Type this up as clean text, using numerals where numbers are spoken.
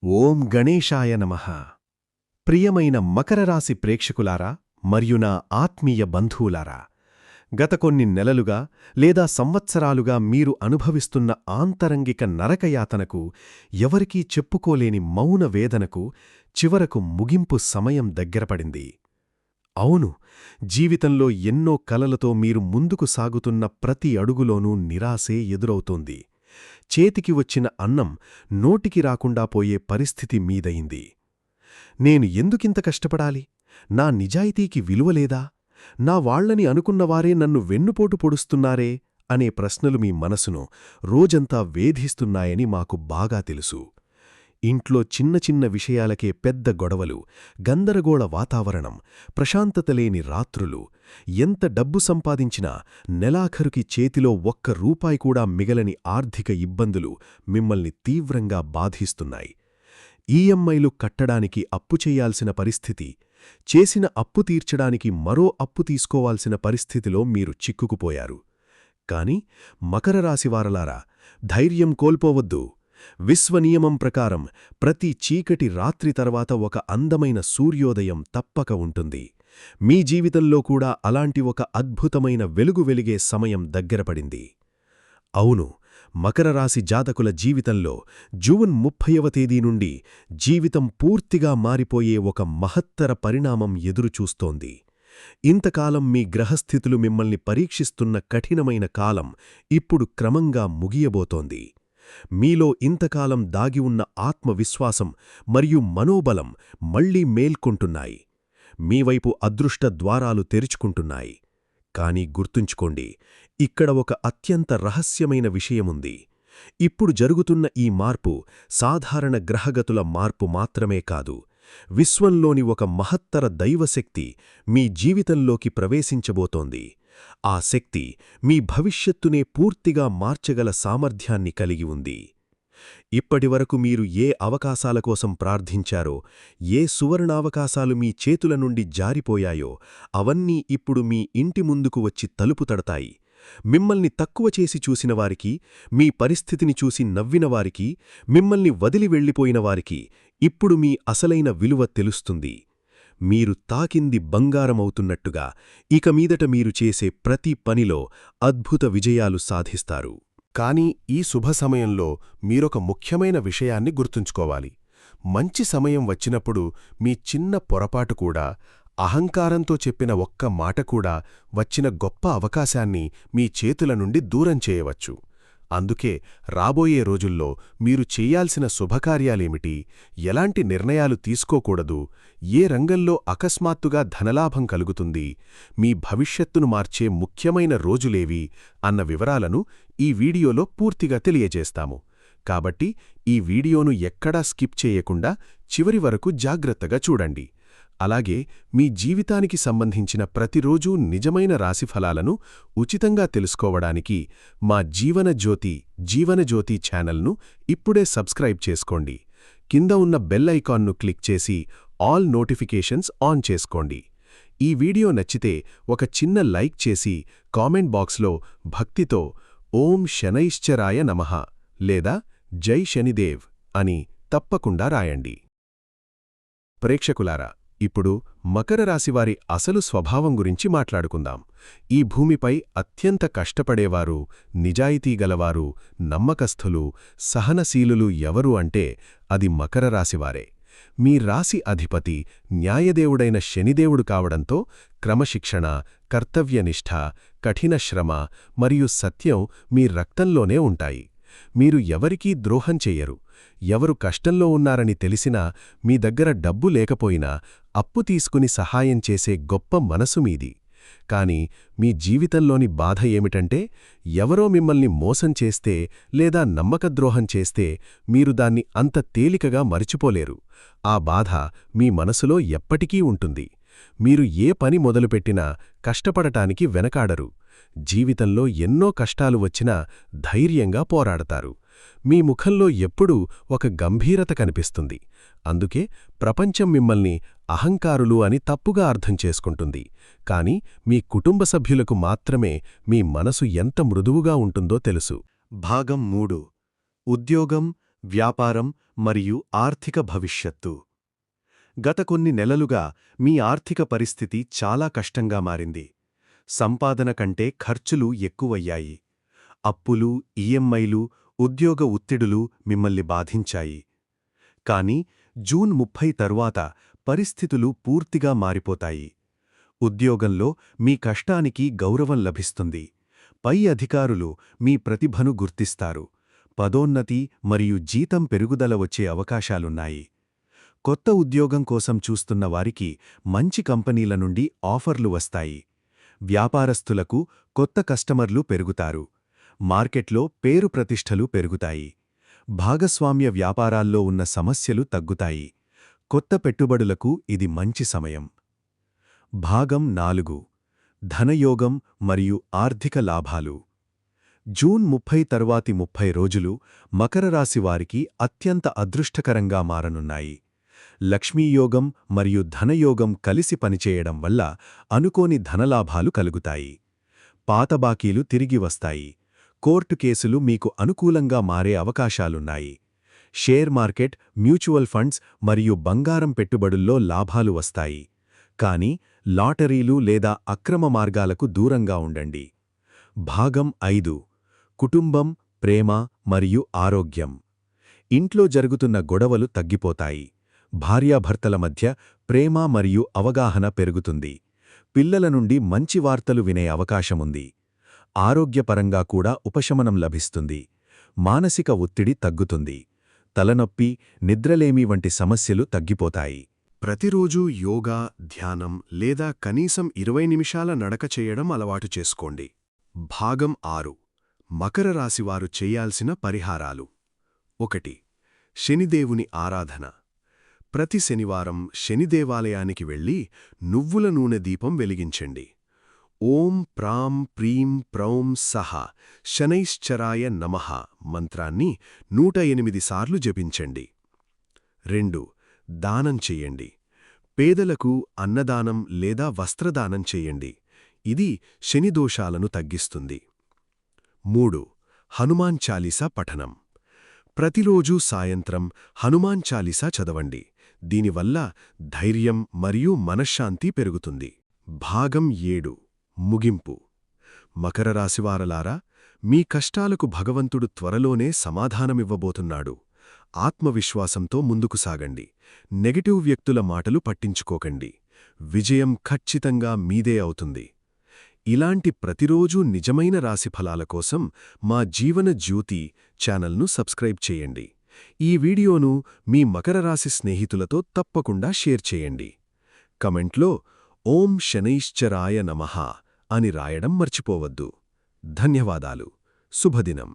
ఓం గణేశాయ నమః. ప్రియమైన మకరరాశి ప్రేక్షకులారా మరియు నా ఆత్మీయ బంధువులారా, గత కొన్ని నెలలుగా లేదా సంవత్సరాలుగా మీరు అనుభవిస్తున్న ఆంతరంగిక నరకయాతనకు, ఎవరికీ చెప్పుకోలేని మౌన వేదనకు చివరకు ముగింపు సమయం దగ్గరపడింది. అవును, జీవితంలో ఎన్నో కలలతో మీరు ముందుకు సాగుతున్న ప్రతి అడుగులోనూ నిరాశే ఎదురవుతోంది. చేతికి వచ్చిన అన్నం నోటికి రాకుండా పోయే పరిస్థితి మీదయింది. నేను ఎందుకింత కష్టపడాలి? నా నిజాయితీకి విలువలేదా? నా వాళ్లని అనుకున్నవారే నన్ను వెన్నుపోటు పొడుస్తున్నారే అనే ప్రశ్నలు మీ మనసును రోజంతా వేధిస్తున్నాయని మాకు బాగా తెలుసు. ఇంట్లో చిన్న చిన్న విషయాలకే పెద్ద గొడవలు, గందరగోళ వాతావరణం, ప్రశాంతతలేని రాత్రులు, ఎంత డబ్బు సంపాదించినా నెలాఖరుకి చేతిలో ఒక్క రూపాయి కూడా మిగలని ఆర్థిక ఇబ్బందులు మిమ్మల్ని తీవ్రంగా బాధిస్తున్నాయి. ఈఎంఐలు కట్టడానికి అప్పు చెయ్యాల్సిన పరిస్థితి, చేసిన అప్పు తీర్చడానికి మరో అప్పు తీసుకోవాల్సిన పరిస్థితిలో మీరు చిక్కుకుపోయారు. కాని మకరరాశివారలారా, ధైర్యం కోల్పోవద్దు. విశ్వనియమం ప్రకారం ప్రతి చీకటి రాత్రి తర్వాత ఒక అందమైన సూర్యోదయం తప్పక ఉంటుంది. మీ జీవితంలో కూడా అలాంటి ఒక అద్భుతమైన వెలుగు వెలిగే సమయం దగ్గరపడింది. అవును, మకరరాశి జాతకుల జీవితంలో జూన్ 30వ తేదీ నుండి జీవితం పూర్తిగా మారిపోయే ఒక మహత్తర పరిణామం ఎదురుచూస్తోంది. ఇంతకాలం మీ గ్రహస్థితులు మిమ్మల్ని పరీక్షిస్తున్న కఠినమైన కాలం ఇప్పుడు క్రమంగా ముగియబోతోంది. మీలో ఇంతకాలం దాగి ఉన్న ఆత్మవిశ్వాసం మరియు మనోబలం మళ్లీ మేల్కొంటున్నాయి. మీవైపు అదృష్ట ద్వారాలు తెరుచుకుంటున్నాయి. కాని గుర్తుంచుకోండి, ఇక్కడ ఒక అత్యంత రహస్యమైన విషయముంది. ఇప్పుడు జరుగుతున్న ఈ మార్పు సాధారణ గ్రహగతుల మార్పు మాత్రమే కాదు. విశ్వంలోని ఒక మహత్తర దైవశక్తి మీ జీవితంలోకి ప్రవేశించబోతోంది. ఆ శక్తి మీ భవిష్యత్తునే పూర్తిగా మార్చగల సామర్థ్యాన్ని కలిగి ఉంది. ఇప్పటివరకు మీరు ఏ అవకాశాల కోసం ప్రార్థించారో, ఏ సువర్ణావకాశాలు మీ చేతుల నుండి జారిపోయాయో, అవన్నీ ఇప్పుడు మీ ఇంటి ముందుకు వచ్చి తలుపు తడతాయి. మిమ్మల్ని తక్కువ చేసి చూసినవారికి, మీ పరిస్థితిని చూసి నవ్వినవారికి, మిమ్మల్ని వదిలి వెళ్ళిపోయినవారికి ఇప్పుడు మీ అసలైన విలువ తెలుస్తుంది. మీరు తాకింది బంగారమవుతున్నట్టుగా ఇక మీదట మీరు చేసే ప్రతి పనిలో అద్భుత విజయాలు సాధిస్తారు. కాని ఈ శుభ సమయంలో మీరొక ముఖ్యమైన విషయాన్ని గుర్తుంచుకోవాలి. మంచి సమయం వచ్చినప్పుడు మీ చిన్న పొరపాటు కూడా, అహంకారంతో చెప్పిన ఒక్క మాట కూడా వచ్చిన గొప్ప అవకాశాన్ని మీ చేతుల నుండి దూరం చేయవచ్చు. అందుకే రాబోయే రోజుల్లో మీరు చెయ్యాల్సిన శుభకార్యాలేమిటి, ఎలాంటి నిర్ణయాలు తీసుకోకూడదు, ఏ రంగంలో అకస్మాత్తుగా ధనలాభం కలుగుతుంది, మీ భవిష్యత్తును మార్చే ముఖ్యమైన రోజులేవి అన్న వివరాలను ఈ వీడియోలో పూర్తిగా తెలియజేస్తాము. కాబట్టి ఈ వీడియోను ఎక్కడా స్కిప్ చేయకుండా చివరి వరకు జాగ్రత్తగా చూడండి. అలాగే మీ జీవితానికి సంబంధించిన ప్రతిరోజూ నిజమైన రాశిఫలాలను ఉచితంగా తెలుసుకోవడానికి మా జీవనజ్యోతి ఛానల్ను ఇప్పుడే సబ్స్క్రైబ్ చేసుకోండి. కింద ఉన్న బెల్ ఐకాన్ను క్లిక్ చేసి ఆల్ నోటిఫికేషన్స్ ఆన్ చేసుకోండి. ఈ వీడియో నచ్చితే ఒక చిన్న లైక్ చేసి కామెంట్ బాక్స్లో భక్తితో ఓం శనైశ్చరాయ నమః లేదా జై శనిదేవ్ అని తప్పకుండా రాయండి. ప్రేక్షకులారా, ఇప్పుడు మకరరాశివారి అసలు స్వభావం గురించి మాట్లాడుకుందాం. ఈ భూమిపై అత్యంత కష్టపడేవారు, నిజాయితీగలవారు, నమ్మకస్థులు, సహనశీలులు ఎవరు అంటే అది మకరరాశివారే. మీ రాశి అధిపతి న్యాయదేవుడైన శనిదేవుడు కావడంతో క్రమశిక్షణ, కర్తవ్యనిష్ఠ, కఠిన శ్రమ మరియు సత్యం మీ రక్తంలోనే ఉంటాయి. మీరు ఎవరికీ ద్రోహం చెయ్యరు. ఎవరు కష్టంలో ఉన్నారని తెలిసినా, మీ దగ్గర డబ్బు లేకపోయినా అప్పు తీసుకుని సహాయం చేసే గొప్ప మనసు మీది. కాని మీ జీవితంలోని బాధ ఏమిటంటే, ఎవరో మిమ్మల్ని మోసం చేస్తే లేదా నమ్మకద్రోహం చేస్తే మీరు దాన్ని అంత తేలికగా మరిచిపోలేరు. ఆ బాధ మీ మనసులో ఎప్పటికీ ఉంటుంది. మీరు ఏ పని మొదలుపెట్టినా కష్టపడటానికి వెనకాడరు. జీవితంలో ఎన్నో కష్టాలు వచ్చినా ధైర్యంగా పోరాడతారు. మీ ముఖంలో ఎప్పుడూ ఒక గంభీరత కనిపిస్తుంది. అందుకే ప్రపంచం మిమ్మల్ని అహంకారులు అని తప్పుగా అర్థం చేసుకుంటుంది. కాని మీ కుటుంబ సభ్యులకు మాత్రమే మీ మనసు ఎంత మృదువుగా ఉంటుందో తెలుసు. భాగం 3. ఉద్యోగం, వ్యాపారం మరియు ఆర్థిక భవిష్యత్తు. గత కొన్ని నెలలుగా మీ ఆర్థిక పరిస్థితి చాలా కష్టంగా మారింది. సంపాదన కంటే ఖర్చులు ఎక్కువయ్యాయి. అప్పులు, ఈఎంఐలు, ఉద్యోగ ఒత్తిడులు మిమ్మల్ని బాధించాయి. కానీ జూన్ 30 తరువాత పరిస్థితులు పూర్తిగా మారిపోతాయి. ఉద్యోగంలో మీ కష్టానికి గౌరవం లభిస్తుంది. పై అధికారులు మీ ప్రతిభను గుర్తిస్తారు. పదోన్నతి మరియు జీతం పెరుగుదల వచ్చే అవకాశాలున్నాయి. కొత్త ఉద్యోగం కోసం చూస్తున్న వారికి మంచి కంపెనీల నుండి ఆఫర్లు వస్తాయి. వ్యాపారస్తులకు కొత్త కస్టమర్లు పెరుగుతారు. మార్కెట్లో పేరు ప్రతిష్టలు పెరుగుతాయి. భాగస్వామ్య వ్యాపారాల్లో ఉన్న సమస్యలు తగ్గుతాయి. కొత్త పెట్టుబడులకు ఇది మంచి సమయం. భాగం 4. ధనయోగం మరియు ఆర్థిక లాభాలు. జూన్ 30 తర్వాతి 30 రోజులు మకర రాశి వారికి అత్యంత అదృష్టకరంగా మారనున్నాయి. లక్ష్మీయోగం మరియు ధనయోగం కలిసి పనిచేయడం వల్ల అనుకోని ధనలాభాలు కలుగుతాయి. పాత బాకీలు తిరిగి వస్తాయి. కోర్టు కేసులు మీకు అనుకూలంగా మారే అవకాశాలున్నాయి. షేర్ మార్కెట్, మ్యూచువల్ ఫండ్స్ మరియు బంగారం పెట్టుబడుల్లో లాభాలు వస్తాయి. కానీ లాటరీలు లేదా అక్రమ మార్గాలకు దూరంగా ఉండండి. భాగం 5. కుటుంబం, ప్రేమ మరియు ఆరోగ్యం. ఇంట్లో జరుగుతున్న గొడవలు తగ్గిపోతాయి. భార్యాభర్తల మధ్య ప్రేమ మరియు అవగాహన పెరుగుతుంది. పిల్లల నుండి మంచి వార్తలు వినే అవకాశముంది. ఆరోగ్యపరంగా కూడా ఉపశమనం లభిస్తుంది. మానసిక ఒత్తిడి తగ్గుతుంది. తలనొప్పి, నిద్రలేమి వంటి సమస్యలు తగ్గిపోతాయి. ప్రతిరోజూ యోగా, ధ్యానం లేదా కనీసం 20 నిమిషాల నడక చేయడం అలవాటు చేసుకోండి. భాగం 6. మకర రాశివారు చేయాల్సిన పరిహారాలు. 1. శనిదేవుని ఆరాధన. ప్రతి శనివారం శనిదేవాలయానికి వెళ్ళి నువ్వుల నూనె దీపం వెలిగించండి. ఓం ప్రాం ప్రీం ప్రౌం సహ శనైశ్చరాయ నమః మంత్రాన్ని 108 సార్లు జపించండి. 2. దానం చెయ్యండి. పేదలకు అన్నదానం లేదా వస్త్రదానం చెయ్యండి. ఇది శనిదోషాలను తగ్గిస్తుంది. 3. హనుమాన్ చాలీసా పఠనం. ప్రతిరోజూ సాయంత్రం హనుమాన్ చాలీసా చదవండి. దీనివల్ల ధైర్యం మరియు మనశ్శాంతి పెరుగుతుంది. భాగం 7. ముగింపు. మకర రాశివారలారా, మీ కష్టాలకు భగవంతుడు త్వరలోనే సమాధానమివ్వబోతున్నాడు. ఆత్మవిశ్వాసంతో ముందుకు సాగండి. నెగటివ్ వ్యక్తుల మాటలు పట్టించుకోకండి. విజయం ఖచ్చితంగా మీదే అవుతుంది. ఇలాంటి ప్రతిరోజూ నిజమైన రాశిఫలాల కోసం మా జీవన జ్యోతి ఛానల్ను సబ్స్క్రైబ్ చేయండి. ఈ వీడియోను మీ మకర రాశి స్నేహితులతో తప్పకుండా షేర్ చేయండి. కమెంట్లో ఓం శనైశ్చరాయ నమః అని రాయడం మర్చిపోవద్దు. ధన్యవాదాలు. శుభదినం.